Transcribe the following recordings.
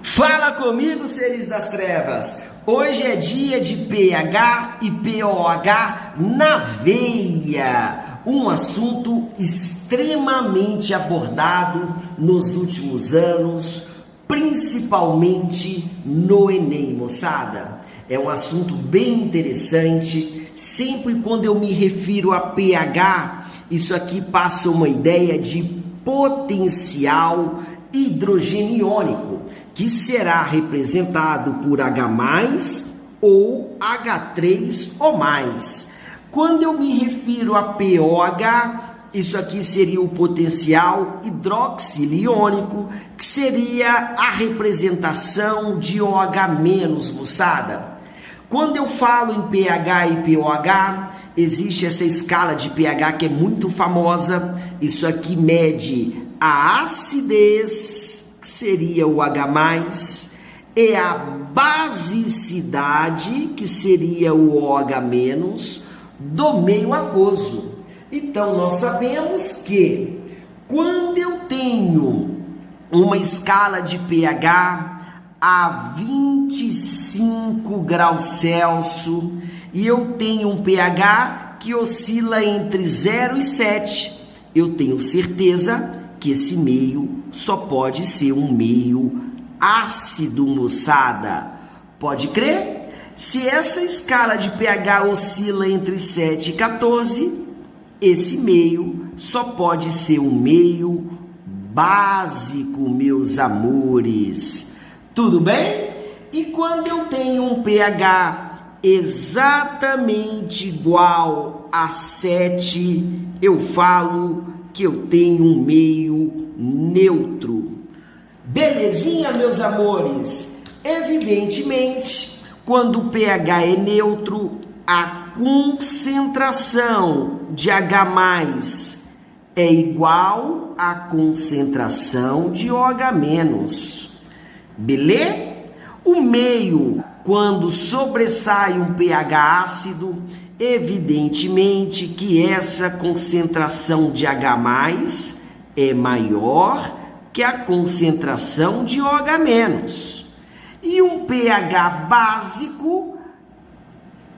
Fala comigo, seres das trevas! Hoje é dia de pH e POH na veia, um assunto extremamente abordado nos últimos anos, principalmente no Enem, moçada. É um assunto bem interessante. Sempre quando eu me refiro a pH, isso aqui passa uma ideia de potencial hidrogênio iônico, que será representado por H+, ou H3 ou mais. Quando eu me refiro a POH, isso aqui seria o potencial hidroxilo iônico, que seria a representação de OH-, moçada. Quando eu falo em pH e POH, existe essa escala de pH que é muito famosa. Isso aqui mede a acidez, que seria o H+, e a basicidade, que seria o OH-, do meio aquoso. Então, nós sabemos que quando eu tenho uma escala de pH a 25 graus Celsius e eu tenho um pH que oscila entre 0 e 7, eu tenho certeza que esse meio só pode ser um meio ácido, moçada. Pode crer? Se essa escala de pH oscila entre 7 e 14, esse meio só pode ser um meio básico, meus amores. Tudo bem? E quando eu tenho um pH exatamente igual a 7, eu falo que eu tenho um meio neutro. Belezinha, meus amores? Evidentemente, quando o pH é neutro, a concentração de H+ é igual à concentração de OH-. Beleza? O meio, quando sobressai um pH ácido, evidentemente que essa concentração de H+ é maior que a concentração de OH-. E um pH básico,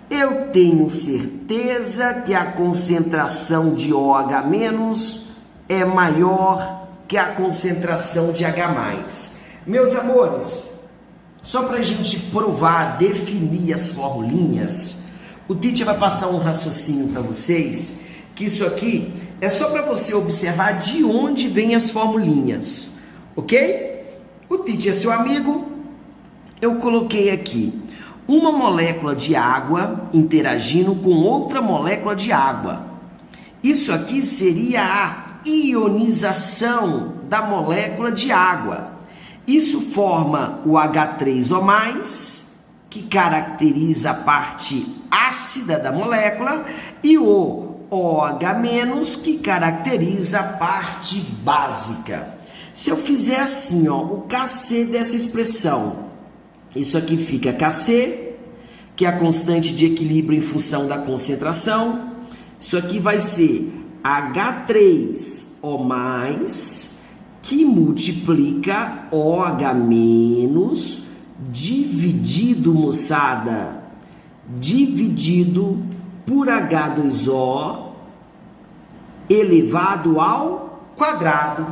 eu tenho certeza que a concentração de OH- é maior que a concentração de H+. Meus amores, só para a gente provar, definir as formulinhas, o teacher vai passar um raciocínio para vocês, que isso aqui é só para você observar de onde vêm as formulinhas, ok? O teacher é seu amigo, eu coloquei aqui uma molécula de água interagindo com outra molécula de água. Isso aqui seria a ionização da molécula de água. Isso forma o H3O+, que caracteriza a parte ácida da molécula, e o OH-, que caracteriza a parte básica. Se eu fizer assim, ó, o Kc dessa expressão, isso aqui fica Kc, que é a constante de equilíbrio em função da concentração. Isso aqui vai ser H3O+, que multiplica OH- dividido, moçada, dividido por H2O elevado ao quadrado.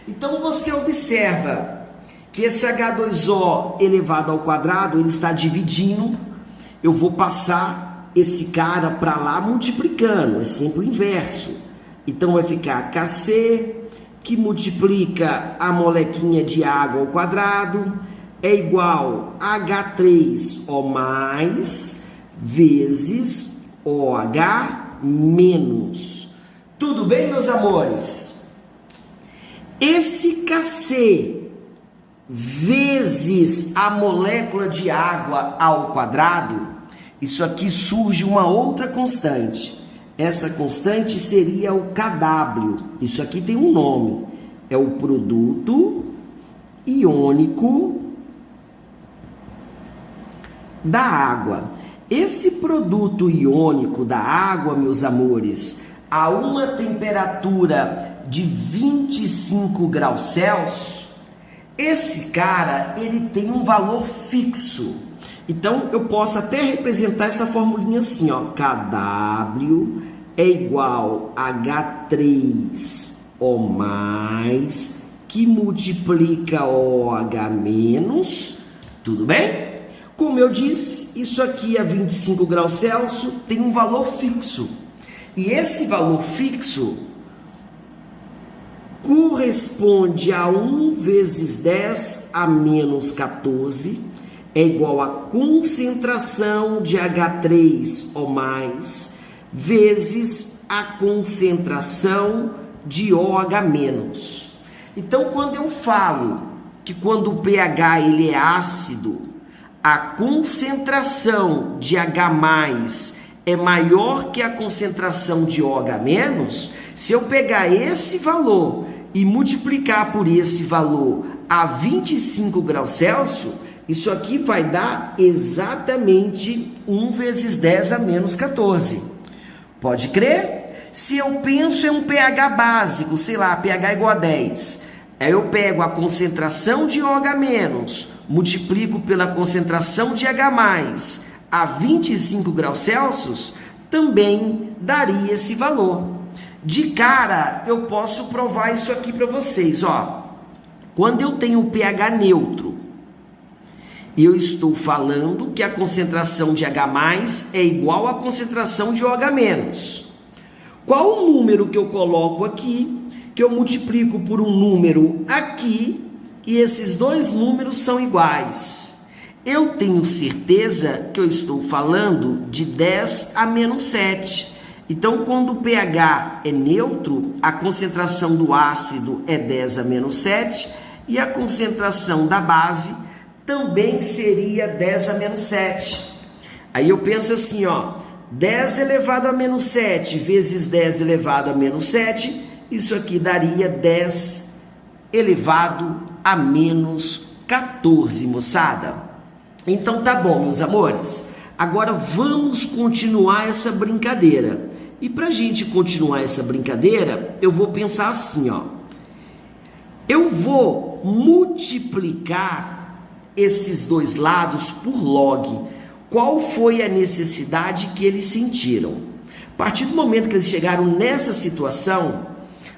Então você observa que esse H2O elevado ao quadrado, ele está dividindo. Eu vou passar esse cara para lá multiplicando, é sempre o inverso. Então vai ficar Kc, que multiplica a molequinha de água ao quadrado, é igual a H3O+ vezes OH-. Tudo bem, meus amores? Esse Kc vezes a molécula de água ao quadrado, isso aqui surge uma outra constante. Essa constante seria o Kw. Isso aqui tem um nome. É o produto iônico da água. Esse produto iônico da água, meus amores, a uma temperatura de 25 graus Celsius, Esse cara, ele tem um valor fixo. Então, eu posso até representar essa formulinha assim, ó. KW é igual a H3O mais, que multiplica OH menos, tudo bem? Como eu disse, isso aqui a 25 graus Celsius tem um valor fixo. E esse valor fixo corresponde a 1 vezes 10 a menos 14, é igual a concentração de H3O+, vezes a concentração de OH-. Então, quando eu falo que quando o pH ele é ácido, a concentração de H+ é maior que a concentração de OH-, se eu pegar esse valor e multiplicar por esse valor a 25 graus Celsius, isso aqui vai dar exatamente 1 vezes 10 a menos 14. Pode crer? Se eu penso em um pH básico, sei lá, pH igual a 10, aí eu pego a concentração de OH-, multiplico pela concentração de H+, a 25 graus Celsius, também daria esse valor. De cara, eu posso provar isso aqui para vocês, ó. Quando eu tenho o pH neutro, eu estou falando que a concentração de H+ é igual à concentração de OH-. Qual o número que eu coloco aqui, que eu multiplico por um número aqui, e esses dois números são iguais? Eu tenho certeza que eu estou falando de 10 a menos 7. Então, quando o pH é neutro, a concentração do ácido é 10 a menos 7 e a concentração da base também seria 10 a menos 7. Aí eu penso assim, ó, 10 elevado a menos 7 vezes 10 elevado a menos 7, isso aqui daria 10 elevado a menos 14, moçada. Então tá bom, meus amores. Agora vamos continuar essa brincadeira. E para a gente continuar essa brincadeira, eu vou pensar assim, ó. Eu vou multiplicar esses dois lados por log. Qual foi a necessidade que eles sentiram? A partir do momento que eles chegaram nessa situação,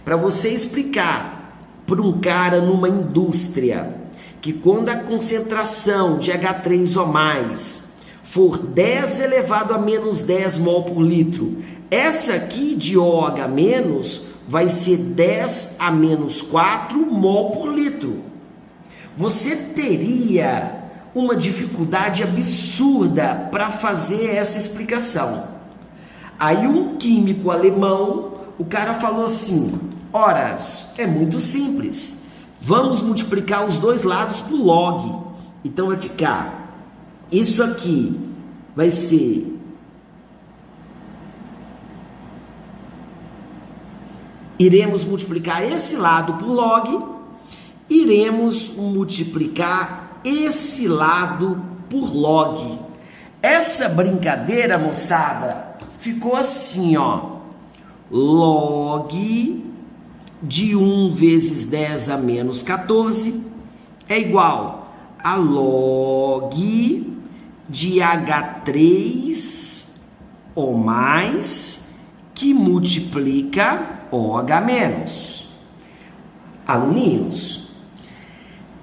para você explicar para um cara numa indústria que quando a concentração de H3O+ for 10 elevado a menos 10 mol por litro, essa aqui de OH- vai ser 10 a menos 4 mol por litro. Você teria uma dificuldade absurda para fazer essa explicação. Aí um químico alemão, o cara falou assim, horas, é muito simples. Vamos multiplicar os dois lados por log. Então vai ficar, isso aqui vai ser iremos multiplicar esse lado por log, iremos multiplicar esse lado por log. Essa brincadeira, moçada, ficou assim, ó. Log de 1 vezes 10 a menos 14 é igual a log de H3O+, que multiplica OH-. Aluninhos,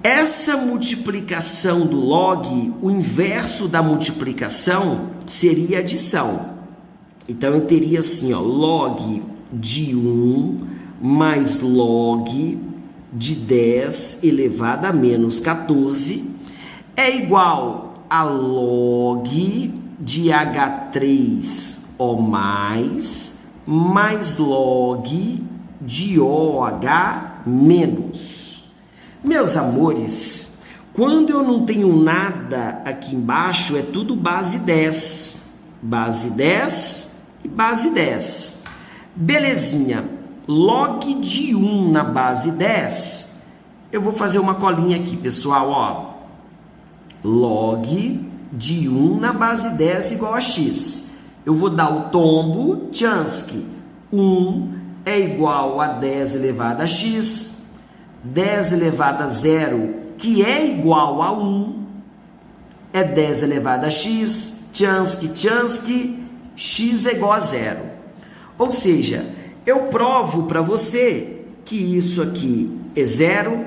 essa multiplicação do log, o inverso da multiplicação seria adição. Então, eu teria assim, ó, log de 1 mais log de 10 elevado a menos 14 é igual a log de H3O+, mais log de OH-. Meus amores, quando eu não tenho nada aqui embaixo, é tudo base 10. Base 10 e base 10. Belezinha. Log de 1 na base 10, eu vou fazer uma colinha aqui, pessoal, ó. Log de 1 na base 10 igual a x. Eu vou dar o tombo, Tchansky. 1 é igual a 10 elevado a x. 10 elevado a 0 que é igual a 1, é 10 elevado a x, Tchansky, x é igual a 0. Ou seja, eu provo para você que isso aqui é 0.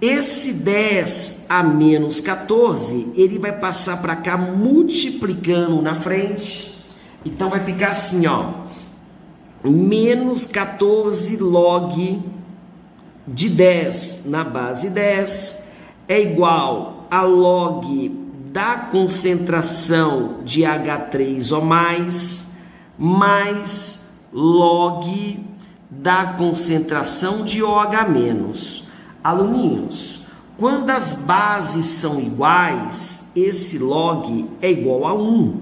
Esse 10 a menos 14, ele vai passar para cá multiplicando na frente. Então, vai ficar assim, ó. Menos 14 log de 10 na base 10 é igual a log da concentração de H3O+, mais log da concentração de OH-. Aluninhos, quando as bases são iguais, esse log é igual a 1.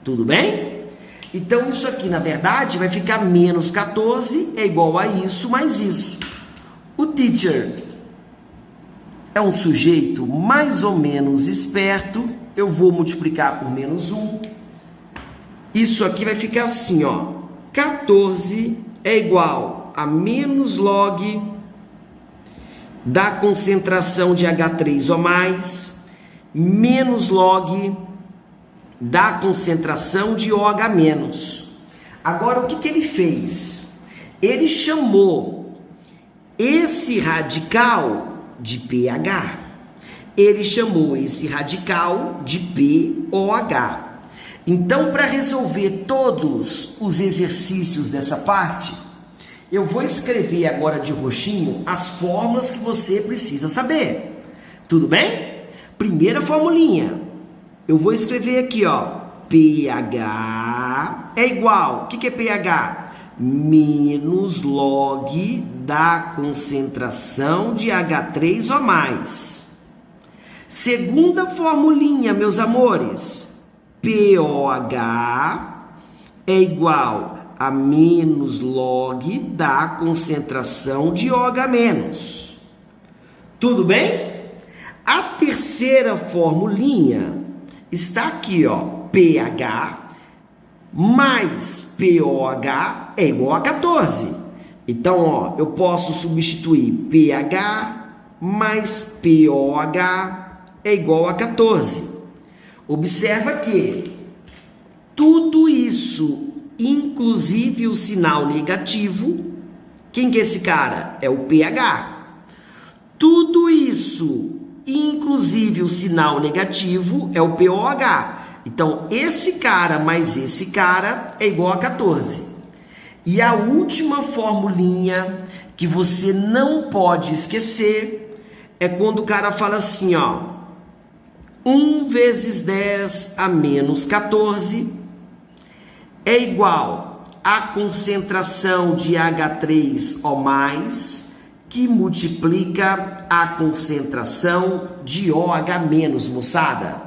Tudo bem? Então, isso aqui, na verdade, vai ficar menos 14 é igual a isso mais isso. O teacher é um sujeito mais ou menos esperto. Eu vou multiplicar por menos 1. Isso aqui vai ficar assim, ó. 14 é igual a menos log da concentração de H3O+, menos log da concentração de OH-. Agora, o que ele fez? Ele chamou esse radical de pH. Ele chamou esse radical de POH. Então, para resolver todos os exercícios dessa parte, eu vou escrever agora de roxinho as fórmulas que você precisa saber. Tudo bem? Primeira formulinha. Eu vou escrever aqui, ó. pH é igual. O que é pH? Menos log da concentração de H3O+. Segunda formulinha, meus amores. POH é igual a menos log da concentração de OH-. Tudo bem? A terceira formulinha está aqui, ó. pH mais POH é igual a 14. Então, ó, eu posso substituir pH mais POH é igual a 14. Observa que tudo isso, inclusive o sinal negativo, quem que é esse cara? É o pH. Tudo isso, inclusive o sinal negativo, é o POH. Então, esse cara mais esse cara é igual a 14. E a última formulinha que você não pode esquecer é quando o cara fala assim, ó. 1 vezes 10 a menos 14 é igual à concentração de H3O+, que multiplica a concentração de OH-, moçada.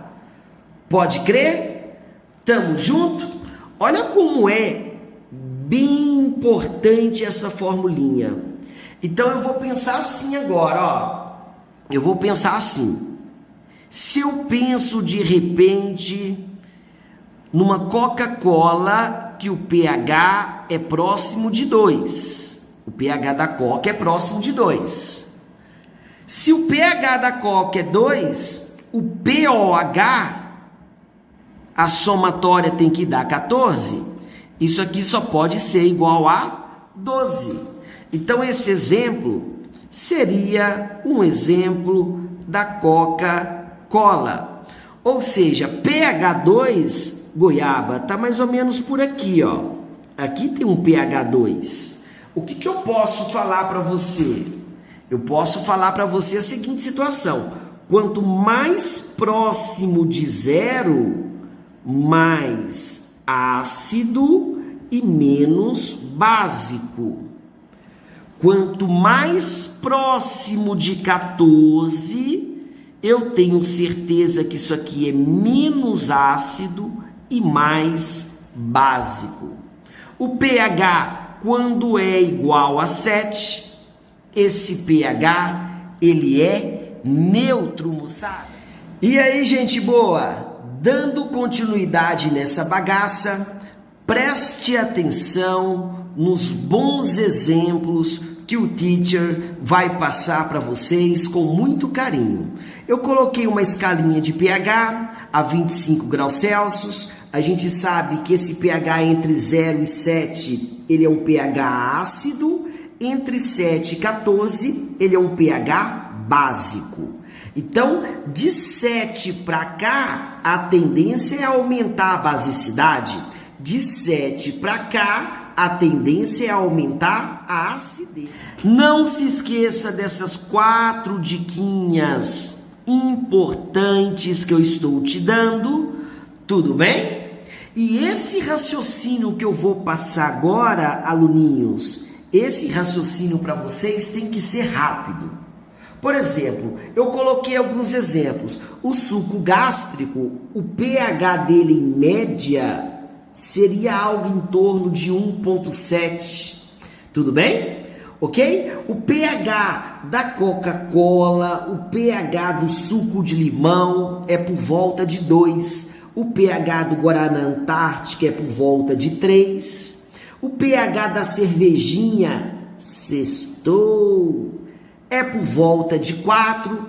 Pode crer? Tamo junto? Olha como é bem importante essa formulinha. Então, eu vou pensar assim agora, ó. Eu vou pensar assim. Se eu penso de repente numa Coca-Cola que o pH é próximo de 2. O pH da Coca é próximo de 2. Se o pH da Coca é 2, o POH, a somatória tem que dar 14. Isso aqui só pode ser igual a 12. Então, esse exemplo seria um exemplo da Coca-Cola. Ou seja, pH2, goiaba, tá mais ou menos por aqui, ó. Aqui tem um pH2. O que eu posso falar para você? Eu posso falar para você a seguinte situação. Quanto mais próximo de 0, mais ácido e menos básico. Quanto mais próximo de 14, eu tenho certeza que isso aqui é menos ácido e mais básico. O pH, quando é igual a 7, esse pH, ele é neutro, moçada. E aí, gente boa, dando continuidade nessa bagaça, preste atenção nos bons exemplos que o teacher vai passar para vocês com muito carinho. Eu coloquei uma escalinha de pH a 25 graus Celsius. A gente sabe que esse pH entre 0 e 7, ele é um pH ácido. Entre 7 e 14, ele é um pH básico. Então, de 7 para cá, a tendência é aumentar a basicidade. De 7 para cá, a tendência é aumentar a acidez. Não se esqueça dessas 4 diquinhas importantes que eu estou te dando, tudo bem? E esse raciocínio que eu vou passar agora, aluninhos, esse raciocínio para vocês tem que ser rápido. Por exemplo, eu coloquei alguns exemplos. O suco gástrico, o pH dele em média seria algo em torno de 1,7. Tudo bem? Ok? O pH da Coca-Cola, o pH do suco de limão é por volta de 2. O pH do Guaraná Antártica é por volta de 3. O pH da cervejinha, sextou, é por volta de 4.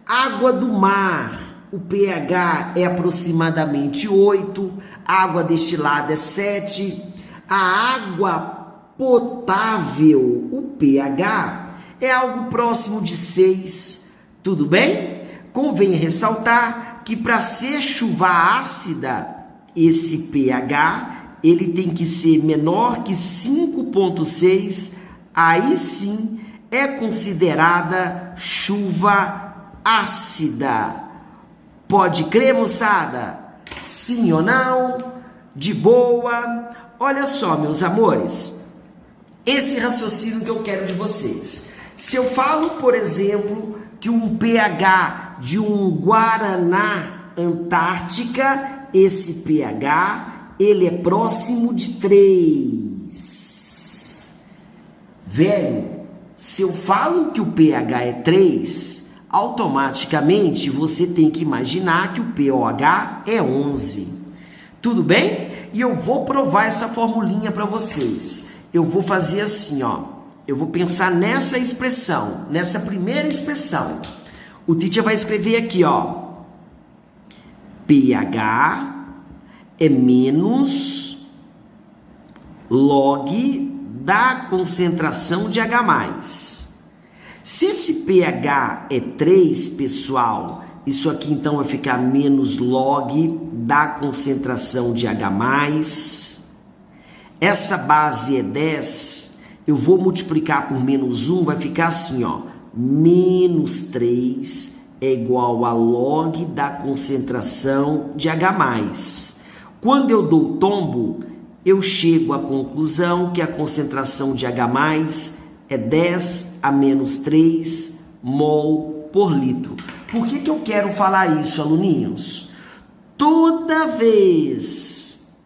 Água do mar, o pH é aproximadamente 8. Água destilada é 7. A água potável, o pH, é algo próximo de 6. Tudo bem? Convém ressaltar que para ser chuva ácida, esse pH ele tem que ser menor que 5,6. Aí sim é considerada chuva ácida. Pode crer, moçada? Sim ou não? De boa? Olha só, meus amores, esse raciocínio que eu quero de vocês. Se eu falo, por exemplo, que um pH de um Guaraná Antártica, esse pH, ele é próximo de 3. Velho, se eu falo que o pH é 3, automaticamente você tem que imaginar que o pOH é 11. Tudo bem? E eu vou provar essa formulinha para vocês. Eu vou fazer assim, ó. Eu vou pensar nessa expressão, nessa primeira expressão. O teacher vai escrever aqui, ó. pH é menos log da concentração de H+. Se esse pH é 3, pessoal, isso aqui então vai ficar menos log da concentração de H+. Essa base é 10, eu vou multiplicar por menos 1, vai ficar assim, ó. Menos 3 é igual a log da concentração de H+. Quando eu dou tombo, eu chego à conclusão que a concentração de H+ é 10 a menos 3 mol por litro. Por que eu quero falar isso, aluninhos? Toda vez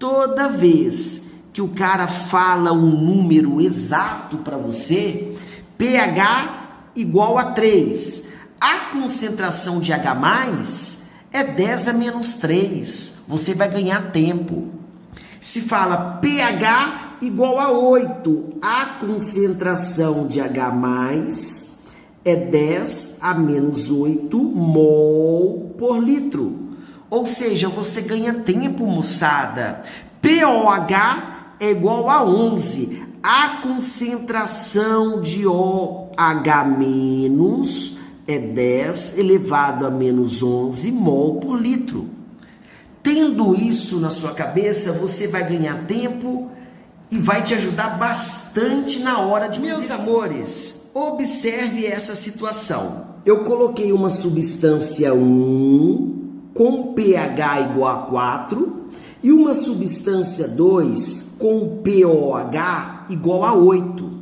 que o cara fala um número exato para você, pH igual a 3, a concentração de H+ é 10 a menos 3, você vai ganhar tempo. Se fala pH igual a 8, a concentração de H+ é 10 a menos 8 mol por litro. Ou seja, você ganha tempo, moçada. pOH é igual a 11, a concentração de OH- é 10 elevado a menos 11 mol por litro. Tendo isso na sua cabeça, você vai ganhar tempo e vai te ajudar bastante na hora de meus amores. Observe essa situação. Eu coloquei uma substância 1 com pH igual a 4 e uma substância 2 com pOH igual a 8.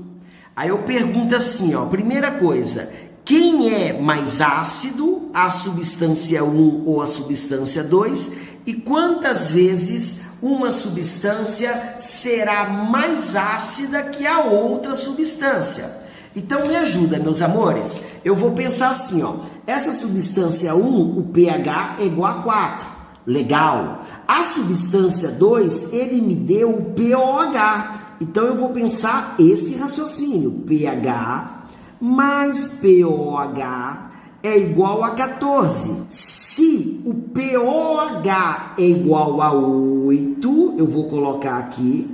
Aí eu pergunto assim, ó, primeira coisa, quem é mais ácido, a substância 1 ou a substância 2? E quantas vezes uma substância será mais ácida que a outra substância? Então me ajuda, meus amores. Eu vou pensar assim, ó. Essa substância 1, o pH é igual a 4. Legal. A substância 2, ele me deu o pOH, Então eu vou pensar esse raciocínio, pH mais POH é igual a 14. Se o POH é igual a 8, eu vou colocar aqui,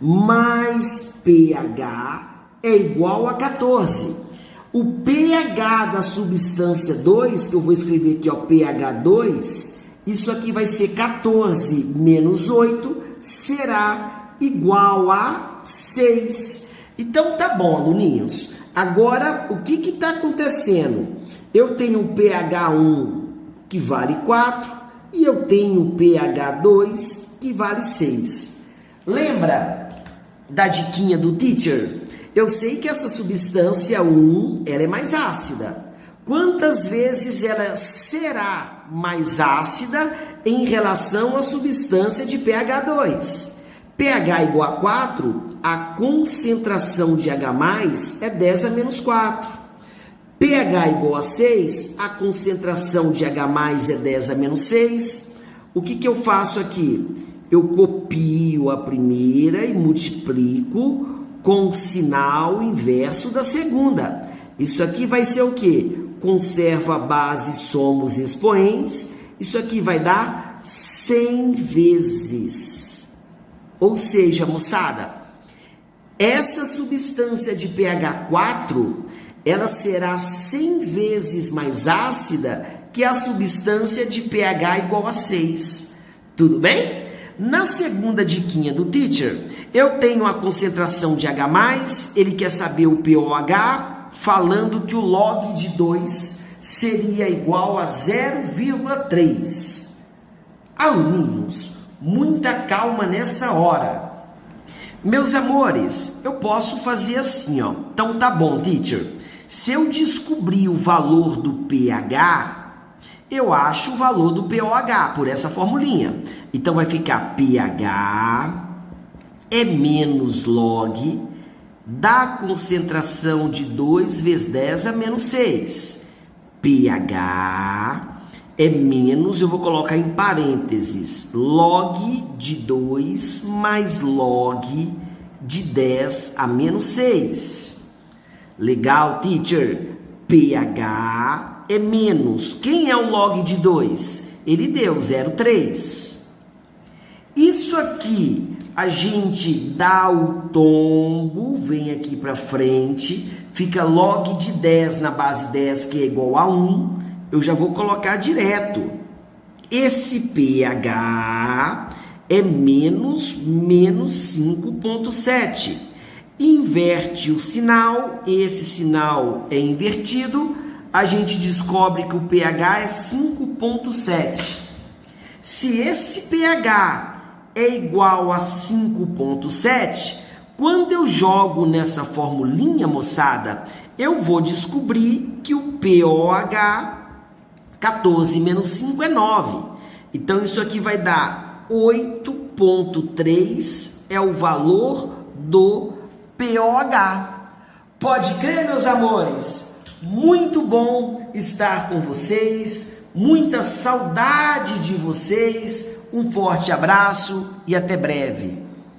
mais pH é igual a 14. O pH da substância 2, que eu vou escrever aqui, ó, pH 2, isso aqui vai ser 14 menos 8, será igual a 6. Então tá bom, aluninhos. Agora, o que está acontecendo? Eu tenho o pH 1 que vale 4 e eu tenho o pH 2 que vale 6. Lembra da diquinha do teacher? Eu sei que essa substância 1 ela é mais ácida. Quantas vezes ela será mais ácida em relação à substância de pH 2? pH igual a 4, a concentração de H+, é 10 a menos 4. pH igual a 6, a concentração de H+, é 10 a menos 6. O que eu faço aqui? Eu copio a primeira e multiplico com o sinal inverso da segunda. Isso aqui vai ser o quê? Conserva a base, somos expoentes. Isso aqui vai dar 100 vezes. Ou seja, moçada, essa substância de pH 4, ela será 100 vezes mais ácida que a substância de pH igual a 6. Tudo bem? Na segunda diquinha do teacher, eu tenho a concentração de H+, ele quer saber o pOH, falando que o log de 2 seria igual a 0,3. Aluninhos, muita calma nessa hora. Meus amores, eu posso fazer assim, ó. Então tá bom, teacher. Se eu descobrir o valor do pH, eu acho o valor do pOH por essa formulinha. Então vai ficar pH é menos log da concentração de 2 vezes 10 a menos 6. pH é menos, eu vou colocar em parênteses, log de 2 mais log de 10 a menos 6. Legal, teacher? pH é menos. Quem é o log de 2? Ele deu 0,3. Isso aqui, a gente dá o tombo, vem aqui para frente, fica log de 10 na base 10, que é igual a 1. Eu já vou colocar direto. Esse pH é menos 5,7. Inverte o sinal, esse sinal é invertido, a gente descobre que o pH é 5,7. Se esse pH é igual a 5,7, quando eu jogo nessa formulinha, moçada, eu vou descobrir que o pOH 14 menos 5 é 9. Então, isso aqui vai dar 8,3 é o valor do pOH. Pode crer, meus amores? Muito bom estar com vocês. Muita saudade de vocês. Um forte abraço e até breve.